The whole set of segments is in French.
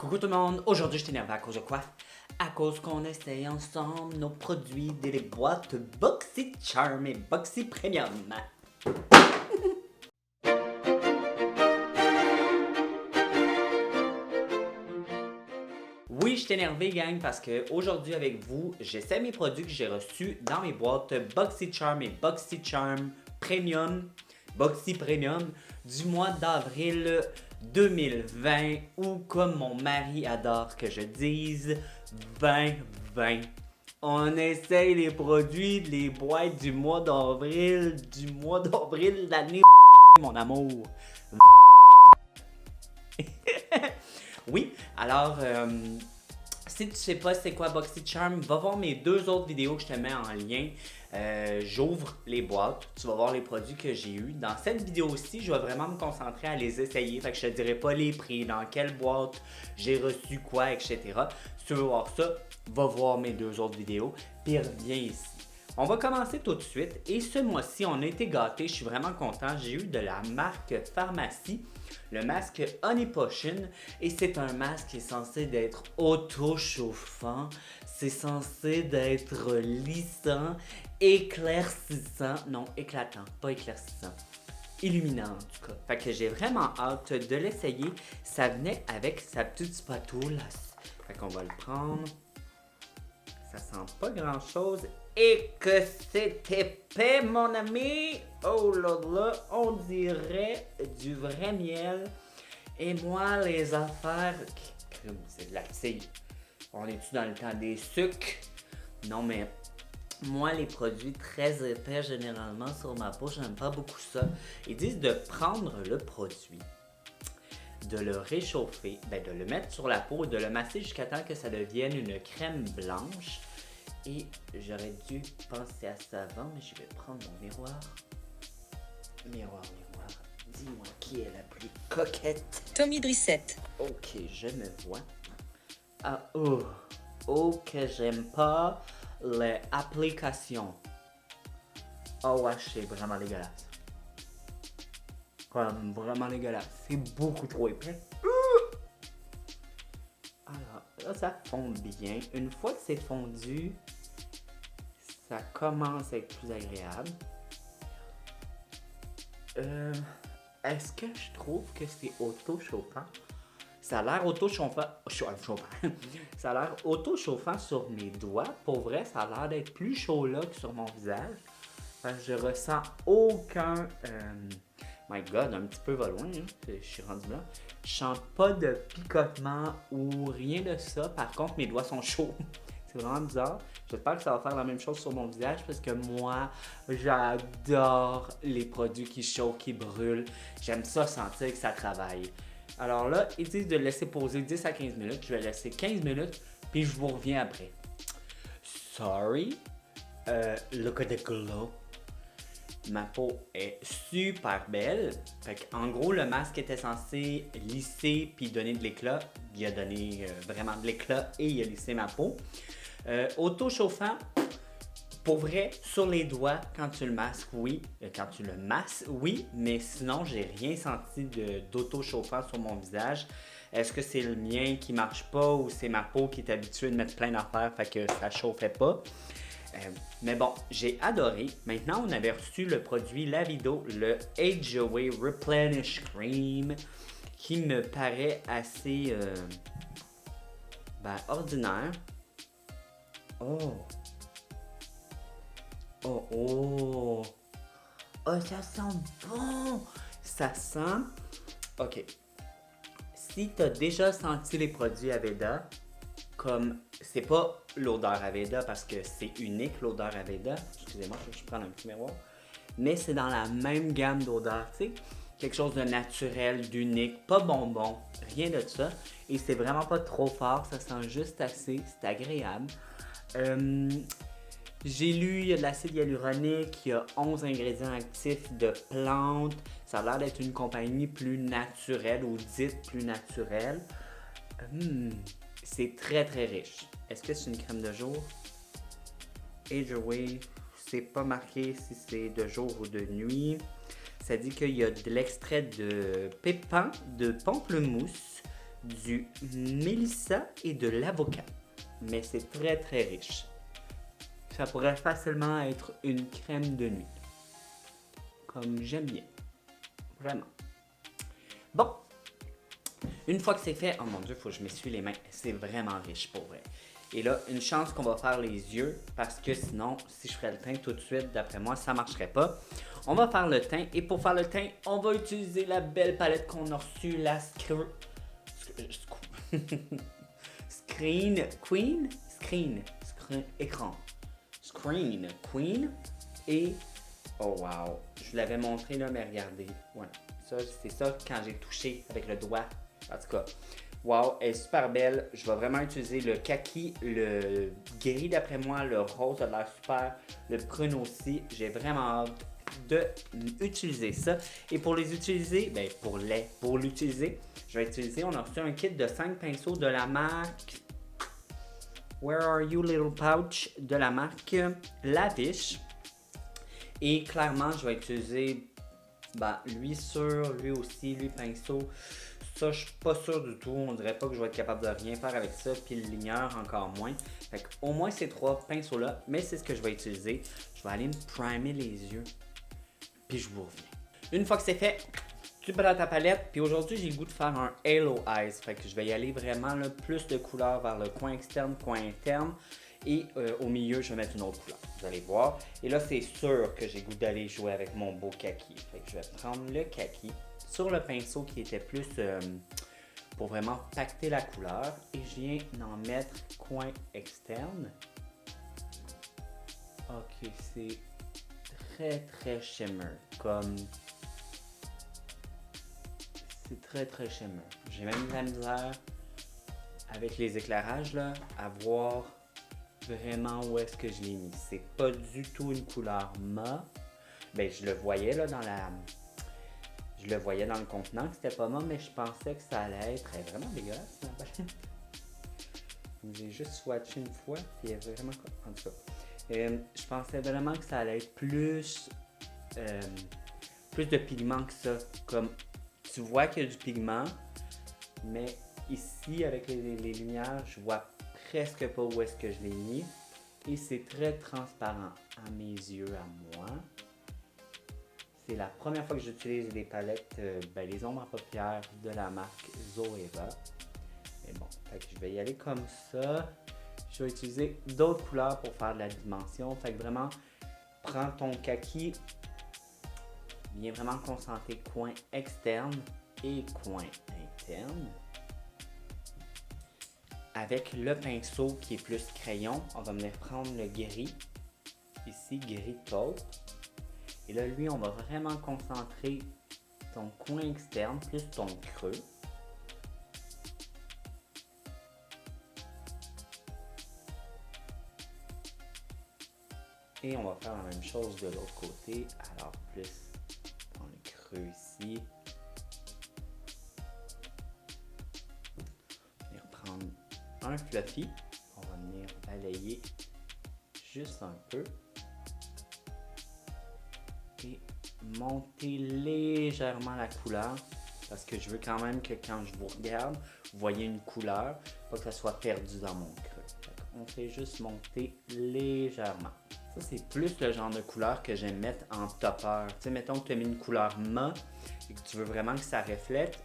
Coucou tout le monde, aujourd'hui je t'énerve à cause de quoi? À cause qu'on essaye ensemble nos produits des boîtes BoxyCharm et Boxy Premium. Oui, je t'ai énervé gang parce que aujourd'hui avec vous, j'essaie mes produits que j'ai reçus dans mes boîtes BoxyCharm et BoxyCharm Premium, Boxy Premium du mois d'avril 2020 ou comme mon mari adore que je dise 2020. On essaye les produits, les boîtes du mois d'avril, de l'année mon amour. Oui, alors si tu sais pas c'est quoi BoxyCharm, va voir mes deux autres vidéos que je te mets en lien. J'ouvre les boîtes, tu vas voir les produits que j'ai eus. Dans cette vidéo-ci, je vais vraiment me concentrer à les essayer. Fait que je te dirai pas les prix, dans quelle boîte j'ai reçu quoi, etc. Si tu veux voir ça, va voir mes deux autres vidéos, puis reviens ici. On va commencer tout de suite et ce mois-ci, on a été gâtés, je suis vraiment content. J'ai eu de la marque Pharmacie, le masque Honey Potion et c'est un masque qui est censé d'être auto-chauffant, c'est censé d'être lissant, éclaircissant, non éclatant, pas éclaircissant, illuminant en tout cas. Fait que j'ai vraiment hâte de l'essayer, ça venait avec sa petite spatule, fait qu'on va le prendre. Ça sent pas grand chose et que c'est épais mon ami. Oh là là, on dirait du vrai miel. Et moi les affaires, c'est de la tille. On est-tu dans le temps des sucres? Non mais moi les produits très épais généralement sur ma peau, j'aime pas beaucoup ça. Ils disent de prendre le produit, de le réchauffer, de le mettre sur la peau et de le masser jusqu'à temps que ça devienne une crème blanche. Et j'aurais dû penser à ça avant, mais je vais prendre mon miroir. Miroir, dis-moi qui est la plus coquette. Tommy Drissette. Ok, je me vois. Ah oh que j'aime pas les applications. Oh ouais, c'est vraiment dégueulasse. Comme vraiment dégueulasse. C'est beaucoup trop épais. Alors, là, ça fond bien. Une fois que c'est fondu, ça commence à être plus agréable. Est-ce que je trouve que c'est auto-chauffant? Ça a l'air auto-chauffant. Ça a l'air auto-chauffant sur mes doigts. Pour vrai, ça a l'air d'être plus chaud là que sur mon visage. Enfin, je ressens aucun... My God, un petit peu va loin, hein? Je suis rendu là. Je sens pas de picotement ou rien de ça. Par contre, mes doigts sont chauds. C'est vraiment bizarre. J'espère que ça va faire la même chose sur mon visage parce que moi, j'adore les produits qui chauffent, qui brûlent. J'aime ça sentir que ça travaille. Alors là, ils disent de le laisser poser 10 à 15 minutes. Je vais laisser 15 minutes, puis je vous reviens après. Sorry. Look at the glow. Ma peau est super belle. Fait en gros, le masque était censé lisser puis donner de l'éclat. Il a donné vraiment de l'éclat et il a lissé ma peau. Auto-chauffant, pour vrai, sur les doigts, quand tu le masques, oui. Quand tu le masses, oui. Mais sinon, j'ai rien senti d'auto-chauffant sur mon visage. Est-ce que c'est le mien qui marche pas ou c'est ma peau qui est habituée de mettre plein d'affaires, fait que ça chauffait pas? Mais bon, j'ai adoré. Maintenant, on avait reçu le produit Lavido, le Age Away Replenish Cream, qui me paraît assez ordinaire. Oh, ça sent bon! Ça sent... Ok. Si tu as déjà senti les produits Aveda, comme c'est pas l'odeur Aveda parce que c'est unique l'odeur Aveda, excusez-moi, je prends un petit miroir, mais c'est dans la même gamme d'odeurs, tu sais, quelque chose de naturel, d'unique, pas bonbon, rien de ça, et c'est vraiment pas trop fort, ça sent juste assez, c'est agréable. J'ai lu, il y a de l'acide hyaluronique, il y a 11 ingrédients actifs de plantes, ça a l'air d'être une compagnie plus naturelle ou dite plus naturelle. C'est très très riche. Est-ce que c'est une crème de jour? Age Away, c'est pas marqué si c'est de jour ou de nuit. Ça dit qu'il y a de l'extrait de pépins, de pamplemousse, du mélissa et de l'avocat. Mais c'est très très riche. Ça pourrait facilement être une crème de nuit. Comme j'aime bien. Vraiment. Bon. Une fois que c'est fait, oh mon dieu, il faut que je m'essuie les mains. C'est vraiment riche pour vrai. Et là, une chance qu'on va faire les yeux, parce que sinon, si je ferais le teint tout de suite, d'après moi, ça marcherait pas. On va faire le teint, et pour faire le teint, on va utiliser la belle palette qu'on a reçue, la écran. Screen Queen. Et, oh wow, je vous l'avais montré là, mais regardez. Voilà, ça, c'est ça quand j'ai touché avec le doigt. En tout cas, wow, elle est super belle. Je vais vraiment utiliser le kaki, le gris d'après moi, le rose a l'air super, le prune aussi. J'ai vraiment hâte d'utiliser ça. Et pour les utiliser, ben pour l'utiliser, je vais utiliser, on a reçu un kit de 5 pinceaux de la marque Where Are You Little Pouch de la marque Lavish. Et clairement, je vais utiliser lui sur, lui aussi, lui pinceau. Ça, je suis pas sûr du tout. On dirait pas que je vais être capable de rien faire avec ça. Puis le ligneur, encore moins. Fait que, au moins ces 3 pinceaux-là. Mais c'est ce que je vais utiliser. Je vais aller me primer les yeux. Puis je vous reviens. Une fois que c'est fait, tu prends ta palette. Puis aujourd'hui, j'ai le goût de faire un Halo Eyes. Fait que je vais y aller vraiment là, plus de couleurs vers le coin externe, coin interne. Et au milieu, je vais mettre une autre couleur. Vous allez voir. Et là, c'est sûr que j'ai le goût d'aller jouer avec mon beau kaki. Fait que je vais prendre le kaki sur le pinceau qui était plus pour vraiment pacter la couleur. Et je viens d'en mettre coin externe. Ok, c'est très très shimmer. Comme... C'est très très shimmer. J'ai même de la misère avec les éclairages là, à voir vraiment où est-ce que je l'ai mis. C'est pas du tout une couleur mat. Ben, je le voyais là dans la... Je le voyais dans le contenant que c'était pas mat, mais je pensais que ça allait être vraiment dégueulasse, ma palette. J'ai juste swatché une fois, puis il y avait vraiment... En tout cas, je pensais vraiment que ça allait être plus de pigment que ça. Comme, tu vois qu'il y a du pigment, mais ici, avec les lumières, je vois presque pas où est-ce que je l'ai mis. Et c'est très transparent à mes yeux, à moi. C'est la première fois que j'utilise les palettes, les ombres à paupières de la marque Zoeva. Mais bon, fait que je vais y aller comme ça. Je vais utiliser d'autres couleurs pour faire de la dimension. Fait que vraiment, prends ton kaki, viens vraiment concentrer coin externe et coin interne. Avec le pinceau qui est plus crayon, on va venir prendre le gris, ici gris taupe. Et là, lui, on va vraiment concentrer ton coin externe plus ton creux. Et on va faire la même chose de l'autre côté, alors plus dans le creux ici. On va venir prendre un fluffy, on va venir balayer juste un peu. Et monter légèrement la couleur parce que je veux quand même que quand je vous regarde, vous voyez une couleur, pas que ça soit perdu dans mon creux. On fait juste monter légèrement. Ça, c'est plus le genre de couleur que j'aime mettre en topper. Tu sais, mettons que tu as mis une couleur mat et que tu veux vraiment que ça reflète.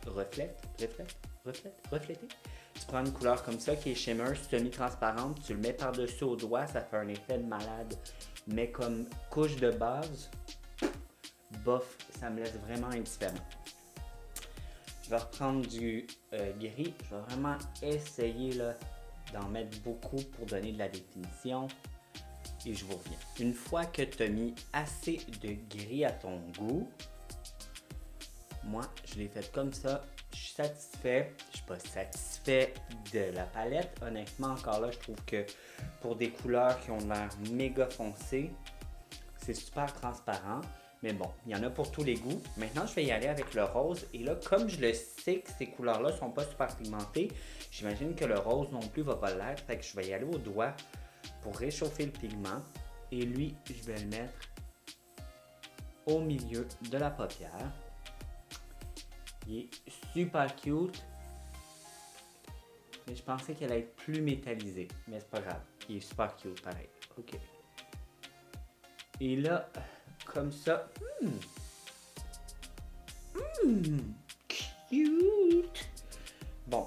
Tu prends une couleur comme ça qui est shimmer, semi-transparente, tu le mets par-dessus au doigt, ça fait un effet de malade. Mais comme couche de base, bof, ça me laisse vraiment indifférent. Je vais reprendre du gris. Je vais vraiment essayer là, d'en mettre beaucoup pour donner de la définition. Et je vous reviens. Une fois que tu as mis assez de gris à ton goût, moi, je l'ai fait comme ça. Je suis satisfait. Je suis pas satisfait de la palette. Honnêtement, encore là, je trouve que pour des couleurs qui ont l'air méga foncées, c'est super transparent. Mais bon, il y en a pour tous les goûts. Maintenant, je vais y aller avec le rose. Et là, comme je le sais que ces couleurs-là sont pas super pigmentées, j'imagine que le rose non plus va pas l'être. Fait que je vais y aller au doigt pour réchauffer le pigment. Et lui, je vais le mettre au milieu de la paupière. Il est super cute. Mais je pensais qu'elle allait être plus métallisée. Mais c'est pas grave. Il est super cute pareil. OK. Et là, comme ça. Cute! Bon.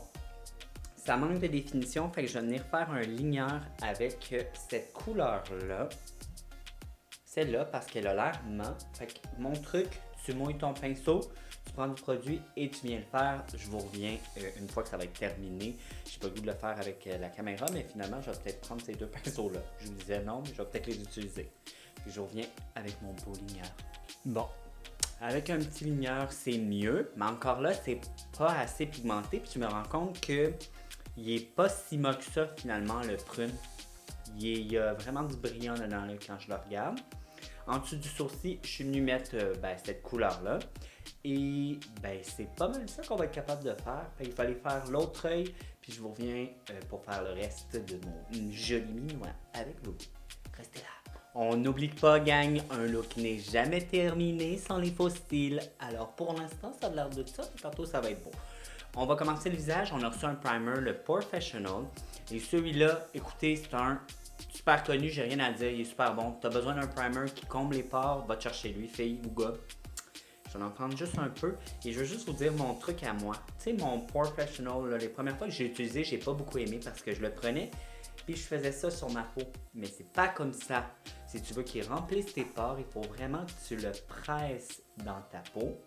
Ça manque de définition, fait que je vais venir faire un ligneur avec cette couleur-là. Celle-là, parce qu'elle a l'air mat. Fait que mon truc, tu mouilles ton pinceau, tu prends du produit et tu viens le faire. Je vous reviens une fois que ça va être terminé. J'ai pas le goût de le faire avec la caméra, mais finalement, je vais peut-être prendre ces deux pinceaux-là. Je vous disais non, mais je vais peut-être les utiliser. Puis je reviens avec mon beau ligneur. Bon, avec un petit ligneur, c'est mieux, mais encore là, c'est pas assez pigmenté. Puis je me rends compte que il est pas si mat que ça, finalement, le prune. Il y a vraiment du brillant dedans là, quand je le regarde. En dessous du sourcil, je suis venu mettre cette couleur-là. Et c'est pas mal ça qu'on va être capable de faire. Fait qu'il fallait faire l'autre œil, puis je vous reviens pour faire le reste de mon joli minois avec vous. Restez là. On n'oublie pas, gang, un look n'est jamais terminé sans les faux styles. Alors pour l'instant, ça a l'air de ça, et tantôt ça va être beau. On va commencer le visage. On a reçu un primer, le Professional. Et celui-là, écoutez, c'est un super connu, j'ai rien à dire, il est super bon. Tu as besoin d'un primer qui comble les pores, va te chercher lui, fille ou gars. Je vais en prendre juste un peu et je veux juste vous dire mon truc à moi. Tu sais, mon Professional, là, les premières fois que j'ai utilisé, j'ai pas beaucoup aimé parce que je le prenais puis je faisais ça sur ma peau. Mais c'est pas comme ça. Si tu veux qu'il remplisse tes pores, il faut vraiment que tu le presses dans ta peau.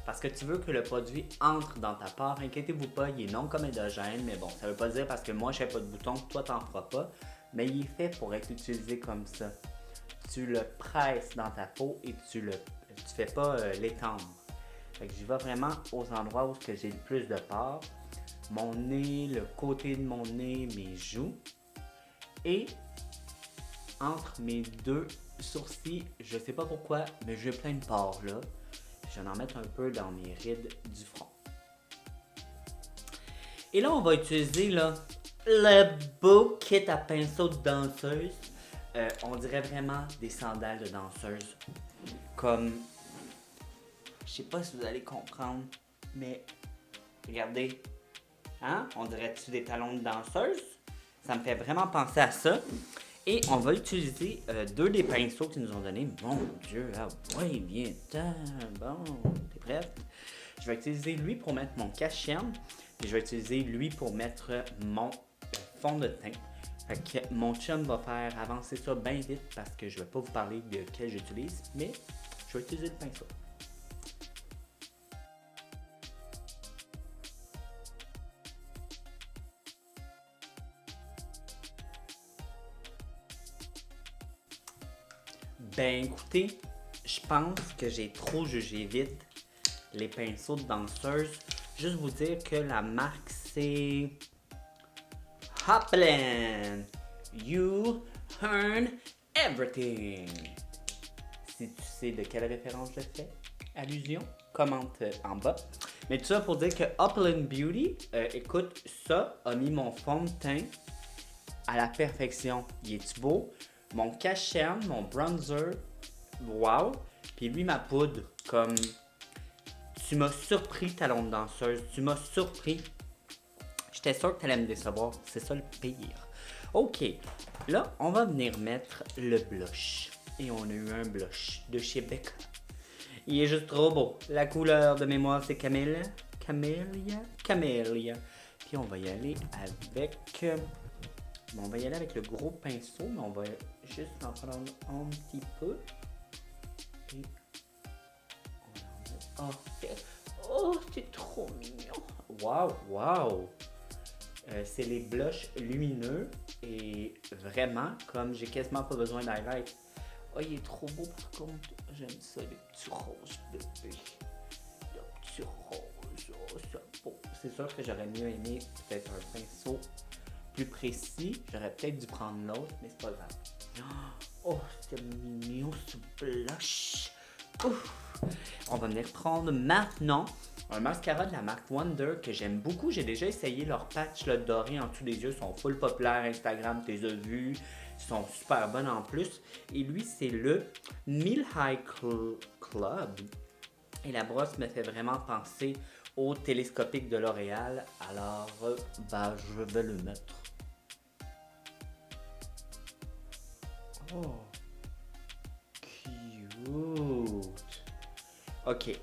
Parce que tu veux que le produit entre dans ta pore. Inquiétez-vous pas, il est non comédogène, mais bon, ça veut pas dire parce que moi je fais pas de bouton que toi t'en feras pas. Mais il est fait pour être utilisé comme ça. Tu le presses dans ta peau et tu fais pas l'étendre. Fait que j'y vais vraiment aux endroits où j'ai le plus de pores. Mon nez, le côté de mon nez, mes joues. Et entre mes deux sourcils, je sais pas pourquoi, mais j'ai plein de pores là. Je vais en mettre un peu dans mes rides du front. Et là, on va utiliser là, le beau kit à pinceau de danseuse. On dirait vraiment des sandales de danseuse. Comme, je sais pas si vous allez comprendre, mais regardez. Hein? On dirait-tu des talons de danseuse? Ça me fait vraiment penser à ça. Et on va utiliser deux des pinceaux qu'ils nous ont donnés. Mon Dieu, ah ouais, viens-t'en. Bon, t'es prête? Je vais utiliser lui pour mettre mon cache-cerne. Et je vais utiliser lui pour mettre mon fond de teint. Fait que mon chum va faire avancer ça bien vite parce que je vais pas vous parler de quel j'utilise, mais je vais utiliser le pinceau. Ben écoutez, je pense que j'ai trop jugé vite les pinceaux de danseuse. Juste vous dire que la marque c'est Hopland. You earn everything. Si tu sais de quelle référence je fais allusion, commente en bas. Mais tout ça pour dire que Upland Beauty, écoute, ça a mis mon fond de teint à la perfection. Il est beau? Mon cache-cerne, mon bronzer, wow. Puis lui, ma poudre, comme... Tu m'as surpris, talon de danseuse. Tu m'as surpris. J'étais sûr que tu allais me décevoir. C'est ça le pire. OK. Là, on va venir mettre le blush. Et on a eu un blush de chez Becca. Il est juste trop beau. La couleur de mémoire, c'est Camélia. Puis on va y aller avec... Bon, on va y aller avec le gros pinceau, mais on va juste en prendre un petit peu. Et on oh, c'est trop mignon! Wow! C'est les blushs lumineux et vraiment, comme j'ai quasiment pas besoin d'highlight. Oh, il est trop beau par contre. J'aime ça, les petits roses bébés. Les petits roses, oh, c'est beau. C'est sûr que j'aurais mieux aimé peut-être un pinceau plus précis. J'aurais peut-être dû prendre l'autre, mais c'est pas grave. Oh, c'est mignon ce blush. Ouf. On va venir prendre maintenant un mascara de la marque Wonder que j'aime beaucoup. J'ai déjà essayé leur patch là, doré en dessous des yeux. Ils sont full populaires. Instagram, tu les as vus. Ils sont super bonnes en plus. Et lui, c'est le Mile High Club. Et la brosse me fait vraiment penser au télescopique de L'Oréal. Alors, ben, je vais le mettre. Oh, cute. Ok.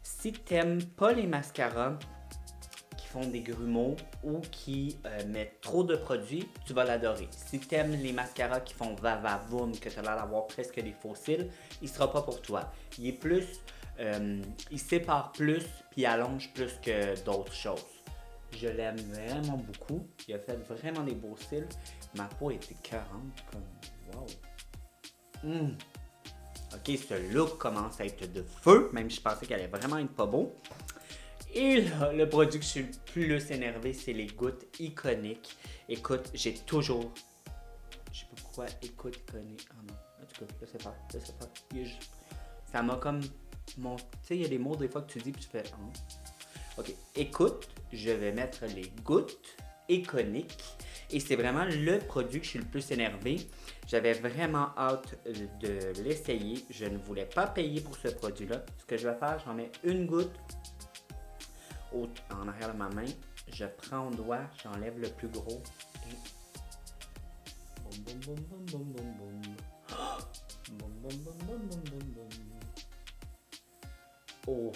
Si t'aimes pas les mascaras qui font des grumeaux ou qui mettent trop de produits, tu vas l'adorer. Si t'aimes les mascaras qui font va-va-voum, que t'as l'air d'avoir presque des fossiles, il sera pas pour toi. Il est plus... il sépare plus puis allonge plus que d'autres choses. Je l'aime vraiment beaucoup. Il a fait vraiment des beaux cils. Ma peau était 40 comme... Wow! Ok, ce look commence à être de feu, même si je pensais qu'elle allait vraiment être pas beau. Et là, le produit que je suis le plus énervé, c'est les gouttes iconiques. Écoute, j'ai toujours... Je sais pas pourquoi, écoute, iconique. Ah non, en tout cas, je sais pas. Ça m'a comme... Tu sais, il y a des mots des fois que tu dis, puis tu fais... Ok, écoute, je vais mettre les gouttes iconiques. Et c'est vraiment le produit que je suis le plus énervé. J'avais vraiment hâte de l'essayer. Je ne voulais pas payer pour ce produit-là. Ce que je vais faire, j'en mets une goutte en arrière de ma main. Je prends mon doigt, j'enlève le plus gros. Et... Boum, boum, boum, boum, boum, boum, boum. Boum, boum, boum, boum, boum, boum, boum. Oh.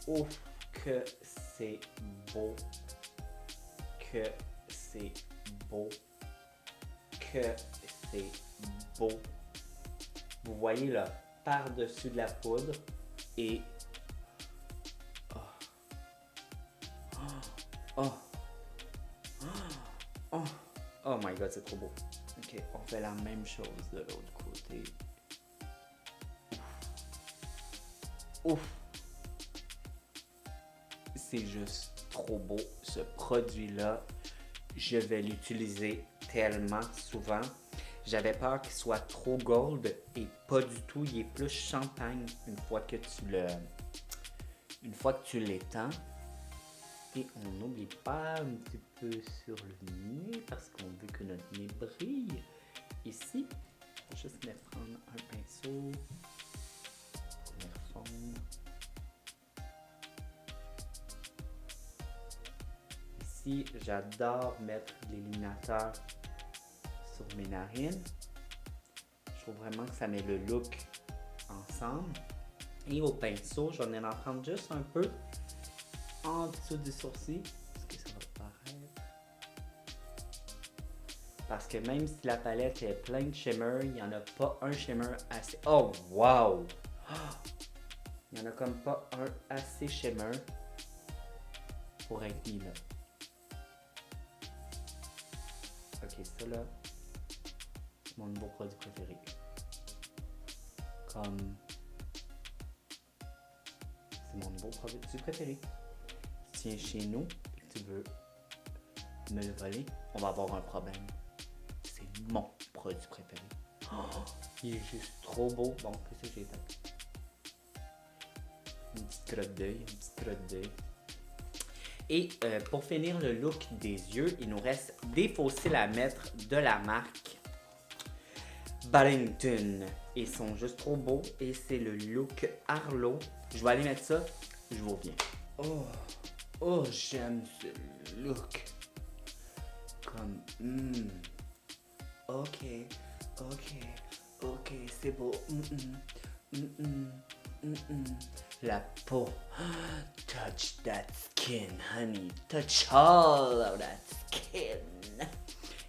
Oh, que c'est beau. Que c'est beau. Que c'est beau. Vous voyez là, par-dessus de la poudre et... Oh. Oh. Oh. Oh my god, c'est trop beau. Ok, on fait la même chose de l'autre côté. Ouf. C'est juste trop beau. Ce produit-là, je vais l'utiliser tellement souvent. J'avais peur qu'il soit trop gold et pas du tout. Il est plus champagne une fois que tu l'étends. Et on n'oublie pas un petit peu sur le nez parce qu'on veut que notre nez brille. Ici, je vais juste prendre un pinceau. Première forme. Ici, j'adore mettre l'illuminateur sur mes narines. Je trouve vraiment que ça met le look ensemble. Et au pinceau, je vais en prendre juste un peu en dessous du sourcil. Est-ce que ça va paraître? Parce que même si la palette est pleine de shimmer, il n'y en a pas un shimmer assez... Oh, wow! Il n'y en a comme pas un assez shimmer pour être mis là. Ok, ça là, c'est mon nouveau produit préféré. Comme... C'est mon nouveau produit préféré. Si tu viens chez nous et que tu veux me le voler, on va avoir un problème. C'est mon produit préféré. Oh, il est juste trop beau. Bon, qu'est-ce que j'ai fait? Une petite crotte d'œil. Et pour finir le look des yeux, il nous reste des faux cils à mettre de la marque Barrington. Ils sont juste trop beaux et c'est le look Arlo. Je vais aller mettre ça, je vous reviens. Oh, j'aime ce look. Comme, ok, c'est beau. La peau. Touch that skin, honey. Touch all of that skin.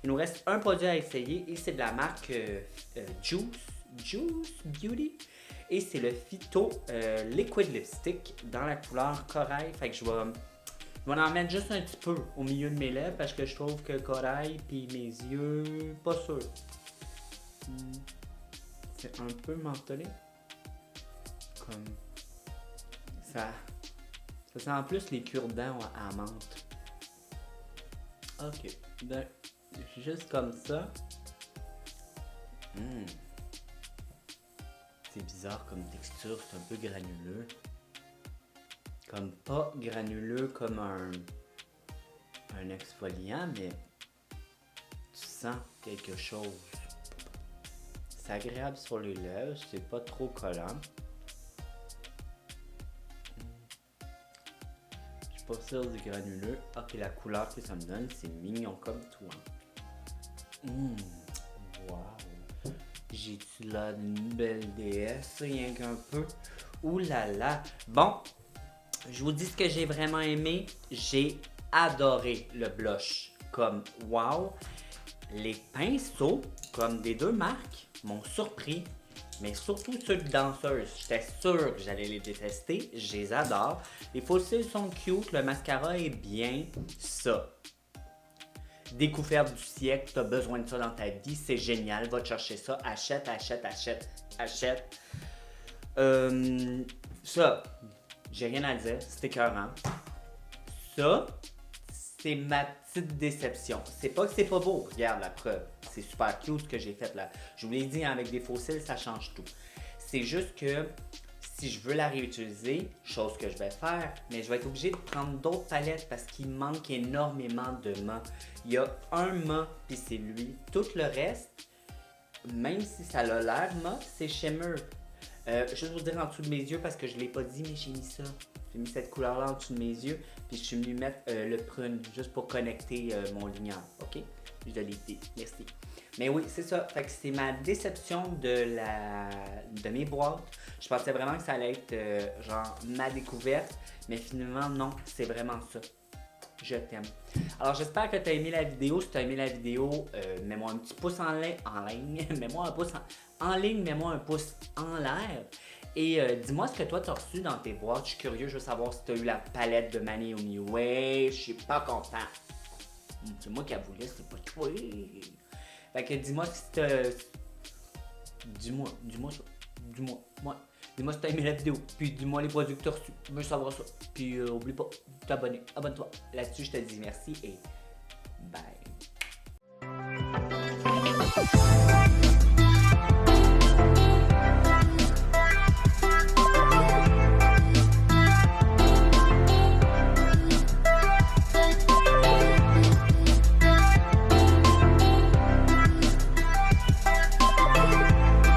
Il nous reste un produit à essayer et c'est de la marque Juice Beauty. Et c'est le Phyto Liquid Lipstick dans la couleur corail. Fait que je vais en mettre juste un petit peu au milieu de mes lèvres parce que je trouve que corail puis mes yeux, pas sûr. C'est un peu mentholé. Comme ça sent en plus les cure-dents à menthe. Ok, donc juste comme ça. C'est bizarre comme texture, c'est un peu granuleux. Comme pas granuleux comme un exfoliant, mais tu sens quelque chose. C'est agréable sur les lèvres, c'est pas trop collant. fossiles et granuleux. Ok, la couleur que ça me donne, c'est mignon comme toi. Wow. J'ai-tu l'air d'une belle déesse, rien qu'un peu? Ouh là là. Bon, je vous dis ce que j'ai vraiment aimé. J'ai adoré le blush. Comme wow. Les pinceaux, comme des deux marques, m'ont surpris. Mais surtout ceux de danseuses. J'étais sûre que j'allais les détester. Je les adore. Les fossiles sont cute. Le mascara est bien. Ça. Découverte du siècle. T'as besoin de ça dans ta vie. C'est génial. Va te chercher ça. Achète, achète, achète, achète. Ça. J'ai rien à dire. C'est écœurant. Ça. C'est ma petite déception. C'est pas que c'est pas beau. Regarde la preuve. C'est super cute ce que j'ai fait là. Je vous l'ai dit, avec des fossiles, ça change tout. C'est juste que si je veux la réutiliser, chose que je vais faire, mais je vais être obligée de prendre d'autres palettes parce qu'il manque énormément de mâts. Il y a un mât, puis c'est lui. Tout le reste, même si ça a l'air mât, c'est shimmer. Juste vous dire en dessous de mes yeux parce que je l'ai pas dit, mais j'ai mis ça. J'ai mis cette couleur-là en dessous de mes yeux, puis je suis venu mettre le prune juste pour connecter mon lignard, ok? Je l'ai dit, merci. Mais oui, c'est ça. Fait que c'est ma déception de mes boîtes. Je pensais vraiment que ça allait être genre ma découverte, mais finalement non, c'est vraiment ça. Je t'aime. Alors j'espère que tu as aimé la vidéo. Si tu as aimé la vidéo, mets-moi un petit pouce en ligne. Mets-moi un pouce en ligne, mets-moi un pouce en l'air. Et dis-moi ce que toi t'as reçu dans tes boîtes. Je suis curieux, je veux savoir si tu as eu la palette de Manny Way. Je suis pas content. C'est moi qui la voulais, c'est pas toi. Fait que dis-moi si t'as... Dis-moi ça. Dis-moi si t'as aimé la vidéo. Puis dis-moi les produits que t'as reçus. Je veux savoir ça. Puis oublie pas de t'abonner. Abonne-toi. Là-dessus, je te dis merci et bye.